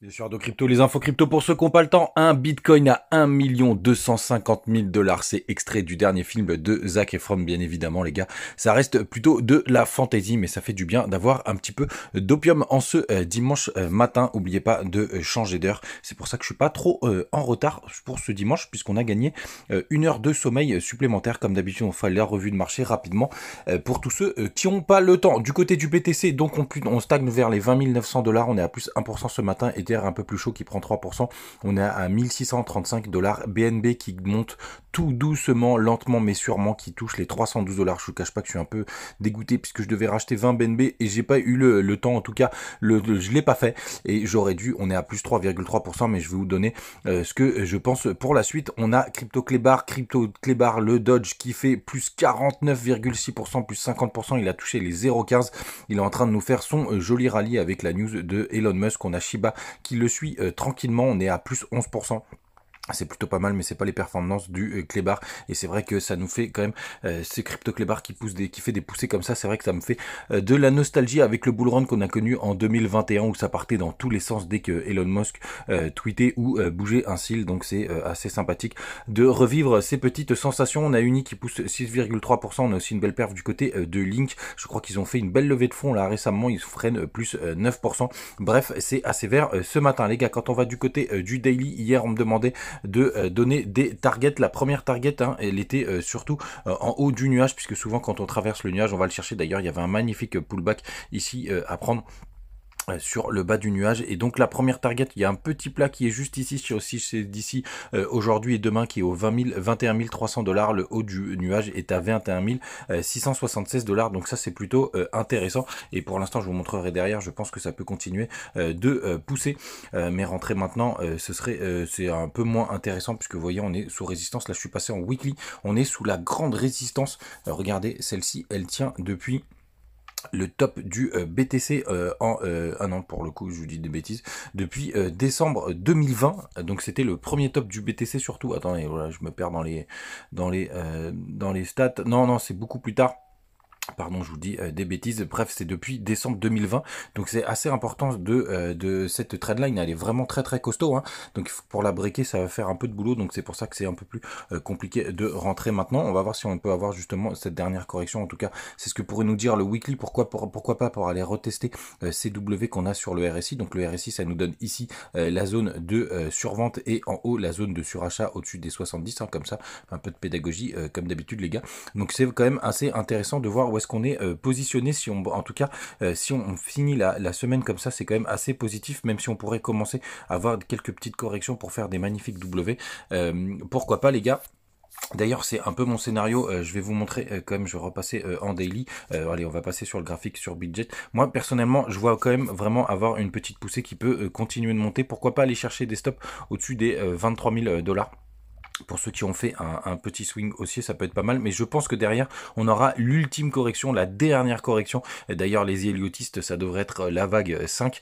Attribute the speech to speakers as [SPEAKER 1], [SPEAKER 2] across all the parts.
[SPEAKER 1] Bien sûr, de crypto, les infos crypto pour ceux qui n'ont pas le temps. Un bitcoin à 1 250 000 dollars. C'est extrait du dernier film de Zac Efron, bien évidemment, les gars. Ça reste plutôt de la fantaisie, mais ça fait du bien d'avoir un petit peu d'opium en ce dimanche matin. Oubliez pas de changer d'heure. C'est pour ça que je suis pas trop en retard pour ce dimanche, puisqu'on a gagné 1 heure de sommeil supplémentaire. Comme d'habitude, on fait la revue de marché rapidement pour tous ceux qui n'ont pas le temps. Du côté du BTC, donc on stagne vers les 20 900 dollars. On est à plus 1% ce matin. Ether un peu plus chaud qui prend 3%. On est à 1635 dollars. BNB qui monte tout doucement, lentement mais sûrement, qui touche les 312 dollars. Je vous cache pas que je suis un peu dégoûté puisque je devais racheter 20 BNB et j'ai pas eu le temps, en tout cas, je l'ai pas fait et j'aurais dû. On est à plus 3,3%, mais je vais vous donner ce que je pense pour la suite. On a CryptoClébar, le Dodge qui fait plus 49,6%, plus 50%. Il a touché les 0,15. Il est en train de nous faire son joli rallye avec la news de Elon Musk. On a Shiba qui le suit tranquillement, on est à plus 11%. C'est plutôt pas mal, mais c'est pas les performances du Clébar. Et c'est vrai que ça nous fait quand même ce crypto Clébar qui fait des poussées comme ça. C'est vrai que ça me fait de la nostalgie avec le bull run qu'on a connu en 2021 où ça partait dans tous les sens dès que Elon Musk tweetait ou bougeait un cil. Donc c'est assez sympathique de revivre ces petites sensations. On a Uni qui pousse 6,3%. On a aussi une belle perf du côté de Link. Je crois qu'ils ont fait une belle levée de fonds là récemment. Ils freinent plus 9%. Bref, c'est assez vert ce matin, les gars. Quand on va du côté du daily, hier on me demandait de donner des targets. La première target, elle était surtout en haut du nuage, puisque souvent quand on traverse le nuage, on va le chercher. D'ailleurs, il y avait un magnifique pullback ici à prendre sur le bas du nuage. Et donc la première target, il y a un petit plat qui est juste ici, c'est d'ici aujourd'hui et demain, qui est au 21 300 dollars. Le haut du nuage est à 21 676 dollars. Donc ça c'est plutôt intéressant, et pour l'instant je vous montrerai derrière. Je pense que ça peut continuer de pousser, mais rentrer maintenant c'est un peu moins intéressant, puisque vous voyez on est sous résistance. Là je suis passé en weekly, on est sous la grande résistance. Regardez, celle-ci elle tient depuis le top du BTC ah non, pour le coup je vous dis des bêtises, depuis décembre 2020. Donc c'était le premier top du BTC. Surtout, attendez, voilà, je me perds dans les stats. Non, c'est beaucoup plus tard. Pardon, je vous dis des bêtises. Bref, c'est depuis décembre 2020. Donc c'est assez important de cette trendline. Elle est vraiment très très costaud, hein. Donc pour la breaker, ça va faire un peu de boulot. Donc c'est pour ça que c'est un peu plus compliqué de rentrer maintenant. On va voir si on peut avoir justement cette dernière correction. En tout cas, c'est ce que pourrait nous dire le weekly. Pourquoi pas pour aller retester ces W qu'on a sur le RSI. Donc le RSI, ça nous donne ici la zone de survente, et en haut la zone de surachat au-dessus des 70, hein, comme ça. Un peu de pédagogie comme d'habitude, les gars. Donc c'est quand même assez intéressant de voir où est-ce qu'on est positionné. Si on, en tout cas, si on finit la semaine comme ça, c'est quand même assez positif, même si on pourrait commencer à avoir quelques petites corrections pour faire des magnifiques W. Pourquoi pas, les gars. D'ailleurs, c'est un peu mon scénario. Je vais vous montrer quand même. Je vais repasser en daily. Allez, on va passer sur le graphique sur Bitget. Moi, personnellement, je vois quand même vraiment avoir une petite poussée qui peut continuer de monter. Pourquoi pas aller chercher des stops au-dessus des 23 000 dollars. Pour ceux qui ont fait un petit swing haussier, ça peut être pas mal. Mais je pense que derrière, on aura l'ultime correction, la dernière correction. D'ailleurs, les héliotistes, ça devrait être la vague 5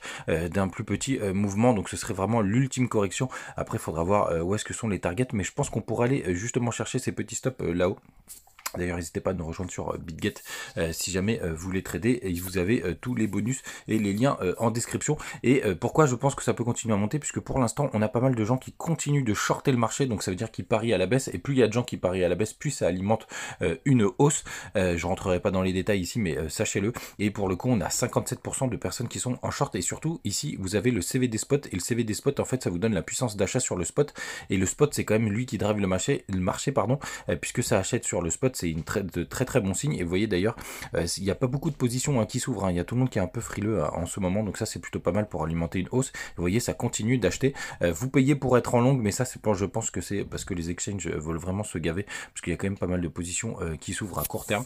[SPEAKER 1] d'un plus petit mouvement. Donc ce serait vraiment l'ultime correction. Après, il faudra voir où est-ce que sont les targets. Mais je pense qu'on pourra aller justement chercher ces petits stops là-haut. D'ailleurs, n'hésitez pas à nous rejoindre sur Bitget si jamais vous voulez trader. Et vous avez tous les bonus et les liens en description. Et pourquoi je pense que ça peut continuer à monter, puisque pour l'instant, on a pas mal de gens qui continuent de shorter le marché. Donc ça veut dire qu'ils parient à la baisse. Et plus il y a de gens qui parient à la baisse, plus ça alimente une hausse. Je rentrerai pas dans les détails ici, mais sachez-le. Et pour le coup, on a 57% de personnes qui sont en short. Et surtout, ici, vous avez le CVD spot. Et le CVD spot, en fait, ça vous donne la puissance d'achat sur le spot. Et le spot, c'est quand même lui qui drive le marché, puisque ça achète sur le spot. C'est de très bon signe. Et vous voyez d'ailleurs, il n'y a pas beaucoup de positions qui s'ouvrent. Il y a tout le monde qui est un peu frileux en ce moment. Donc ça, c'est plutôt pas mal pour alimenter une hausse. Vous voyez, ça continue d'acheter. Vous payez pour être en longue, mais ça, je pense que c'est parce que les exchanges veulent vraiment se gaver, parce qu'il y a quand même pas mal de positions qui s'ouvrent à court terme.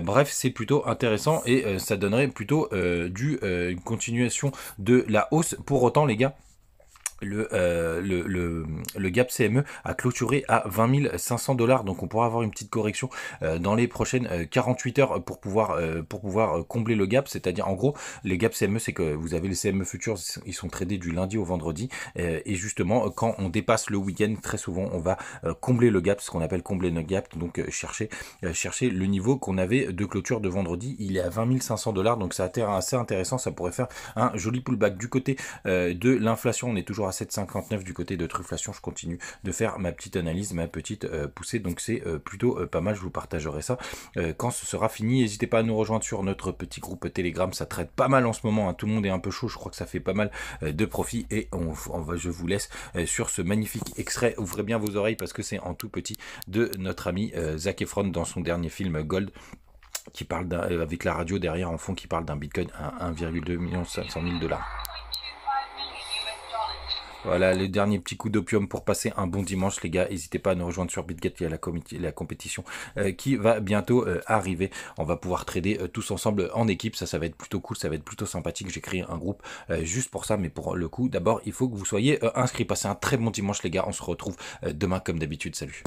[SPEAKER 1] Bref, c'est plutôt intéressant, et ça donnerait plutôt une continuation de la hausse. Pour autant, les gars, le gap CME a clôturé à 20 500 $, donc on pourra avoir une petite correction dans les prochaines 48 heures pour pouvoir combler le gap. C'est-à-dire, en gros, les gaps CME, c'est que vous avez les CME futurs, ils sont tradés du lundi au vendredi, et justement quand on dépasse le week-end, très souvent on va combler le gap, ce qu'on appelle combler le gap, donc chercher le niveau qu'on avait de clôture de vendredi. Il est à 20 500 $, donc ça a été assez intéressant. Ça pourrait faire un joli pullback. Du côté de l'inflation, on est toujours à 7,59. Du côté de Trufflation, je continue de faire ma petite analyse, ma petite poussée, donc c'est plutôt pas mal. Je vous partagerai ça quand ce sera fini. N'hésitez pas à nous rejoindre sur notre petit groupe Telegram, ça traite pas mal en ce moment, hein. Tout le monde est un peu chaud, je crois que ça fait pas mal de profit, et je vous laisse sur ce magnifique extrait. Ouvrez bien vos oreilles parce que c'est en tout petit de notre ami Zac Efron dans son dernier film Gold, qui parle avec la radio derrière en fond, qui parle d'un bitcoin à 1,2 500 000 $. Voilà, le dernier petit coup d'opium pour passer un bon dimanche, les gars. N'hésitez pas à nous rejoindre sur BitGet, il y a la compétition qui va bientôt arriver. On va pouvoir trader tous ensemble en équipe. Ça va être plutôt cool, ça va être plutôt sympathique. J'ai créé un groupe juste pour ça, mais pour le coup, d'abord, il faut que vous soyez inscrits. Passez un très bon dimanche, les gars. On se retrouve demain comme d'habitude. Salut.